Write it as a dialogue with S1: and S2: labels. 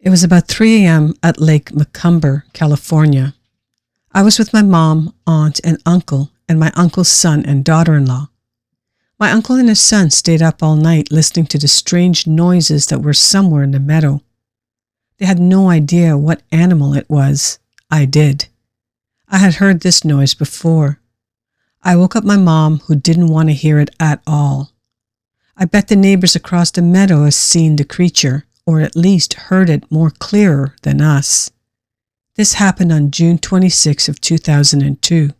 S1: It was about 3 a.m. at Lake Macomber, California. I was with my mom, aunt, and uncle, and my uncle's son and daughter-in-law. My uncle and his son stayed up all night listening to the strange noises that were somewhere in the meadow. They had no idea what animal it was. I did. I had heard this noise before. I woke up my mom, who didn't want to hear it at all. I bet the neighbors across the meadow have seen the creature, or at least heard it more clearer than us. This happened on June 26 of 2002.